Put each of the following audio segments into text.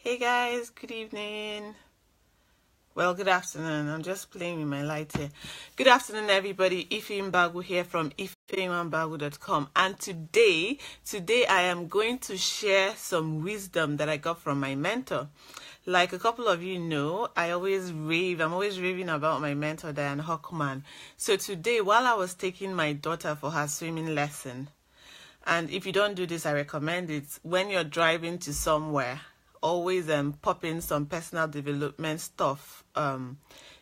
Hey guys, good evening. Well, good afternoon. I'm just playing with my light here. Good afternoon, everybody. Ife Mbagu here from ifembagu.com. And today I am going to share some wisdom that I got from my mentor. Like a couple of you know, I'm always raving about my mentor, Diane Hockman. So today, while I was taking my daughter for her swimming lesson, and if you don't do this, I recommend it, when you're driving to somewhere, always pop in some personal development stuff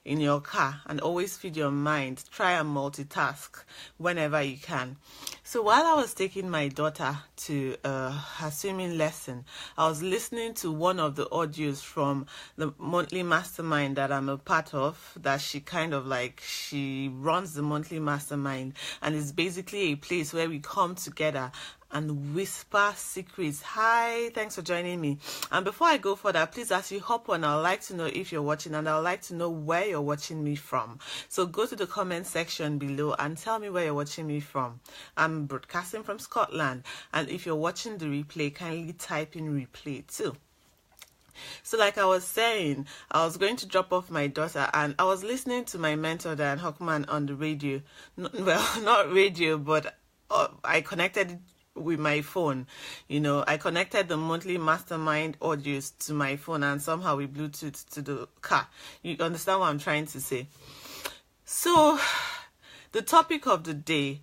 in your car, and always feed your mind. Try and multitask whenever you can. So while I was taking my daughter to her swimming lesson, I was listening to one of the audios from the monthly mastermind that I'm a part of, that she runs the monthly mastermind, and it's basically a place where we come together and whisper secrets. Hi, thanks for joining me. And before I go further, please, as you hop on, I'd like to know if you're watching, and I'd like to know where you're watching me from. So go to the comment section below and tell me where you're watching me from. I'm broadcasting from Scotland, and if you're watching the replay, kindly type in replay too. So like I was saying, I was going to drop off my daughter, and I was listening to my mentor, Diane Hockman, on the radio. Well, not radio, but I connected it with my phone. I connected the monthly mastermind audios to my phone, and somehow we Bluetooth to the car. You understand what I'm trying to say? So the topic of the day,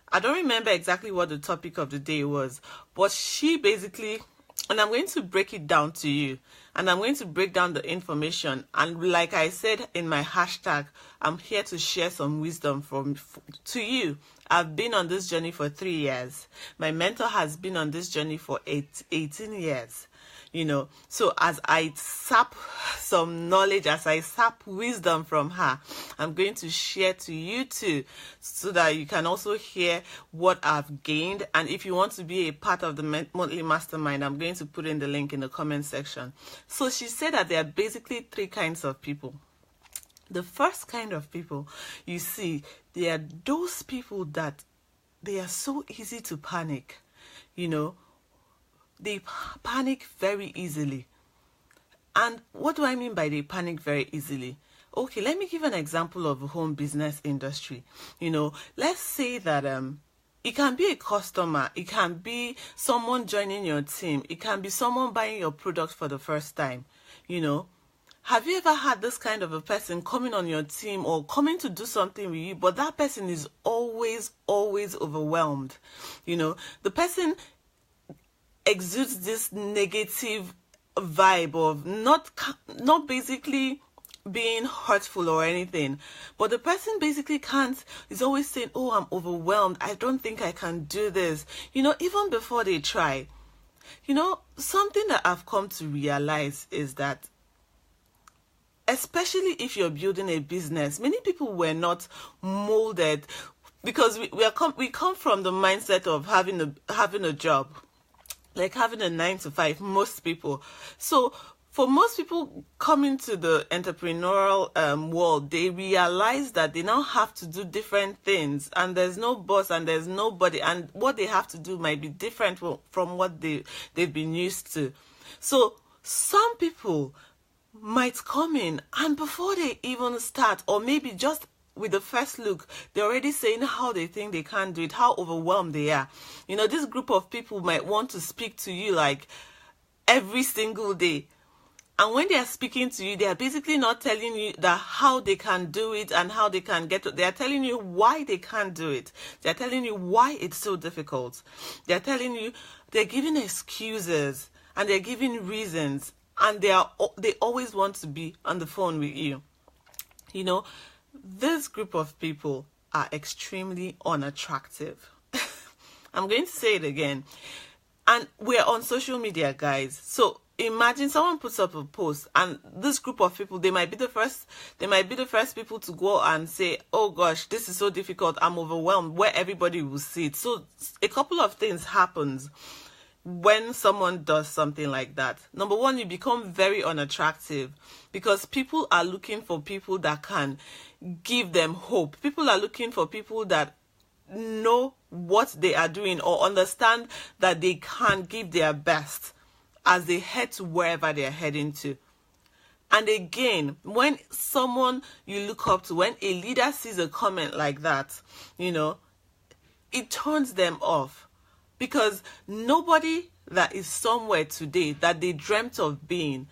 I don't remember exactly what the topic of the day was, but she basically, and I'm going to break it down to you, and I'm going to break down the information. And like I said in my hashtag, I'm here to share some wisdom to you. I've been on this journey for 3 years. My mentor has been on this journey for 18 years. So as I sap some knowledge, as I sap wisdom from her, I'm going to share to you too, so that you can also hear what I've gained. And if you want to be a part of the monthly mastermind, I'm going to put in the link in the comment section. So she said that there are basically 3 kinds of people. The first kind of people, you see, they are those people that they are so easy to panic. They panic very easily. And what do I mean by they panic very easily? Okay, let me give an example of a home business industry. Let's say that it can be a customer, it can be someone joining your team, it can be someone buying your product for the first time. Have you ever had this kind of a person coming on your team or coming to do something with you, but that person is always overwhelmed? The person exudes this negative vibe of not basically being hurtful or anything, but the person basically is always saying, oh, I'm overwhelmed, I don't think I can do this, even before they try. Something that I've come to realize is that, especially if you're building a business, many people were not molded, because we come from the mindset of having a job, like having a 9-to-5, most people. So for most people coming to the entrepreneurial world, they realize that they now have to do different things, and there's no boss and there's nobody, and what they have to do might be different from what they've been used to. So some people might come in, and before they even start, or maybe just with the first look, they're already saying how they think they can't do it, how overwhelmed they are. This group of people might want to speak to you like every single day. And when they are speaking to you, they are basically not telling you that how they can do it and how they can get to. They are telling you why they can't do it. They are telling you why it's so difficult. They are telling you, they're giving excuses and they're giving reasons. And they always want to be on the phone with you. This group of people are extremely unattractive. I'm going to say it again. And we're on social media, guys. So imagine someone puts up a post, and this group of people, they might be the first people to go and say, oh gosh, this is so difficult, I'm overwhelmed, where everybody will see it. So a couple of things happens when someone does something like that. Number one, you become very unattractive, because people are looking for people that can give them hope. People are looking for people that know what they are doing or understand that they can give their best. as they head to wherever they're heading to. And again, when someone you look up to, when a leader sees a comment like that, it turns them off, because nobody that is somewhere today that they dreamt of being,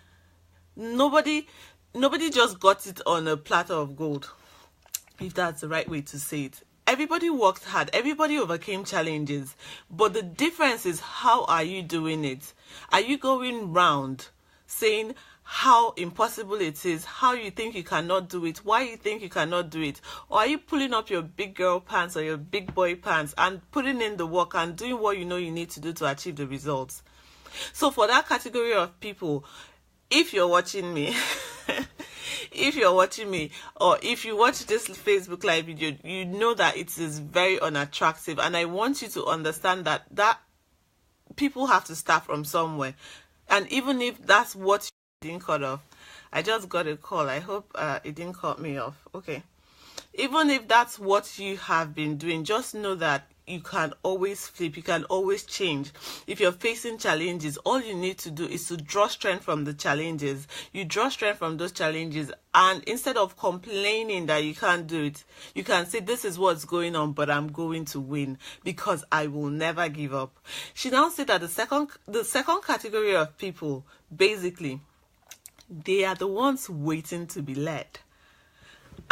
nobody just got it on a platter of gold, if that's the right way to say it. Everybody worked hard, everybody overcame challenges, but the difference is, how are you doing it? Are you going round saying how impossible it is, how you think you cannot do it, why you think you cannot do it? Or are you pulling up your big girl pants or your big boy pants and putting in the work and doing what you know you need to do to achieve the results? So for that category of people, if you're watching me, or if you watch this Facebook live video, you know that it is very unattractive, and I want you to understand that people have to start from somewhere. And even if that's what you didn't cut off, I just got a call, I hope it didn't cut me off. Okay, even if that's what you have been doing, just know that you can always flip, you can always change. If you're facing challenges, all you need to do is to draw strength from the challenges. You draw strength from those challenges, and instead of complaining that you can't do it, you can say, this is what's going on, but I'm going to win, because I will never give up. She now said that the second category of people, basically, they are the ones waiting to be led.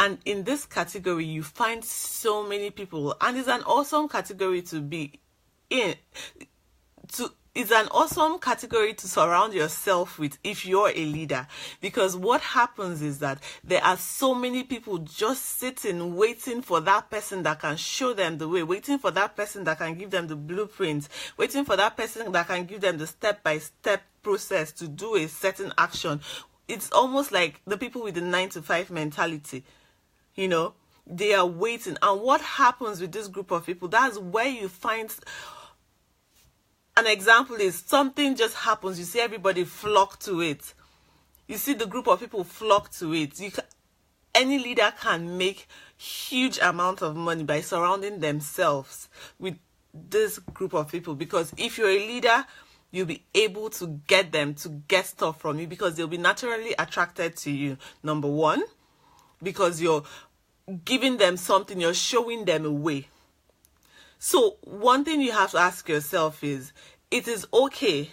And in this category, you find so many people, and it's an awesome category to be in. It's an awesome category to surround yourself with if you're a leader, because what happens is that there are so many people just sitting, waiting for that person that can show them the way, waiting for that person that can give them the blueprint, waiting for that person that can give them the step-by-step process to do a certain action. It's almost like the people with the 9-to-5 mentality. They are waiting. And what happens with this group of people, that's where you find an example is something just happens. You see everybody flock to it. You see the group of people flock to it. Any leader can make huge amount of money by surrounding themselves with this group of people, because if you're a leader, you'll be able to get them to get stuff from you, because they'll be naturally attracted to you. Number one, because you're giving them something, you're showing them a way. So one thing you have to ask yourself is, it is okay,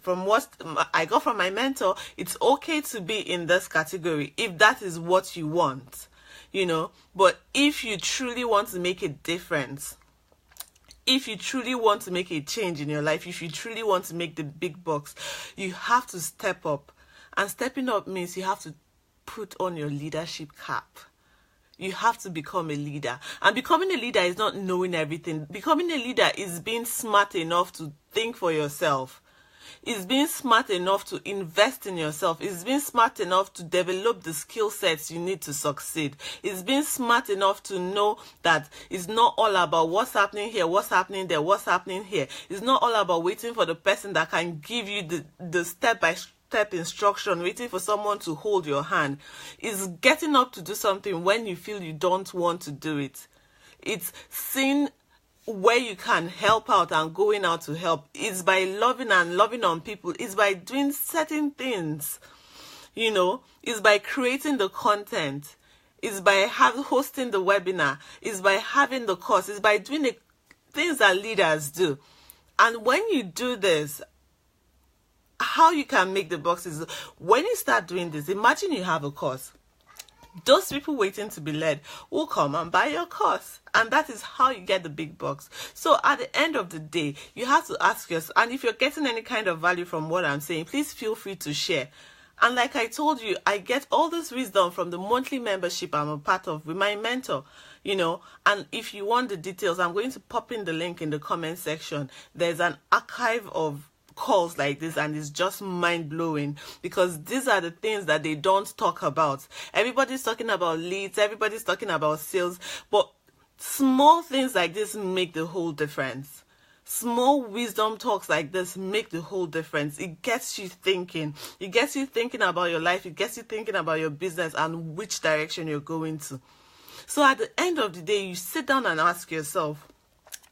from what I got from my mentor, it's okay to be in this category if that is what you want, but if you truly want to make a difference, if you truly want to make a change in your life, if you truly want to make the big bucks, you have to step up. And stepping up means you have to put on your leadership cap. You have to become a leader. And becoming a leader is not knowing everything. Becoming a leader is being smart enough to think for yourself. It's being smart enough to invest in yourself. It's being smart enough to develop the skill sets you need to succeed. It's being smart enough to know that it's not all about what's happening here, what's happening there, what's happening here. It's not all about waiting for the person that can give you the step-by-step instruction, waiting for someone to hold your hand. It's getting up to do something when you feel you don't want to do it. It's seeing where you can help out and going out to help. It's by loving on people. It's by doing certain things. It's by creating the content. It's by hosting the webinar. It's by having the course. It's by doing the things that leaders do. And when you do this, how you can make the boxes, when you start doing this, imagine you have a course. Those people waiting to be led will come and buy your course. And that is how you get the big bucks. So at the end of the day, you have to ask yourself, and if you're getting any kind of value from what I'm saying, please feel free to share. And like I told you, I get all this wisdom from the monthly membership I'm a part of with my mentor, and if you want the details, I'm going to pop in the link in the comment section. There's an archive of calls like this, and it's just mind-blowing, because these are the things that they don't talk about. Everybody's talking about leads, everybody's talking about sales, but small things like this make the whole difference. Small wisdom talks like this make the whole difference. It gets you thinking. It gets you thinking about your life. It gets you thinking about your business and which direction you're going to. So at the end of the day, you sit down and ask yourself,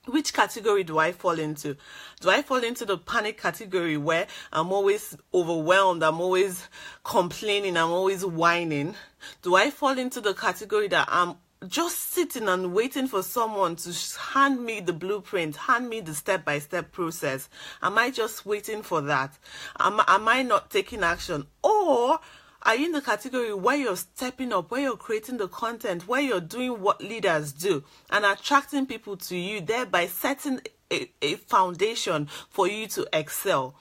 Which category do I fall into? Do I fall into the panic category where I'm always overwhelmed, I'm always complaining, I'm always whining? Do I fall into the category that I'm just sitting and waiting for someone to hand me the blueprint, hand me the step-by-step process? Am I just waiting for that? Am I not taking action? Or are you in the category where you're stepping up, where you're creating the content, where you're doing what leaders do and attracting people to you, thereby setting a foundation for you to excel?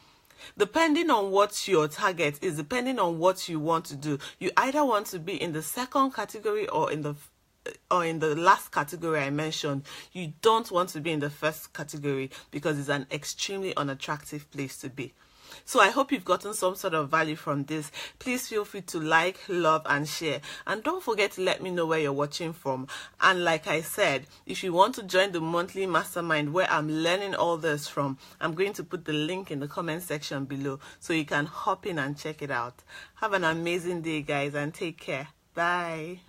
Depending on what your target is, depending on what you want to do, you either want to be in the second category or in the last category I mentioned. You don't want to be in the first category because it's an extremely unattractive place to be. So I hope you've gotten some sort of value from this. Please feel free to like, love, and share. And don't forget to let me know where you're watching from. And like I said, if you want to join the monthly mastermind where I'm learning all this from, I'm going to put the link in the comment section below so you can hop in and check it out. Have an amazing day, guys, and take care. Bye.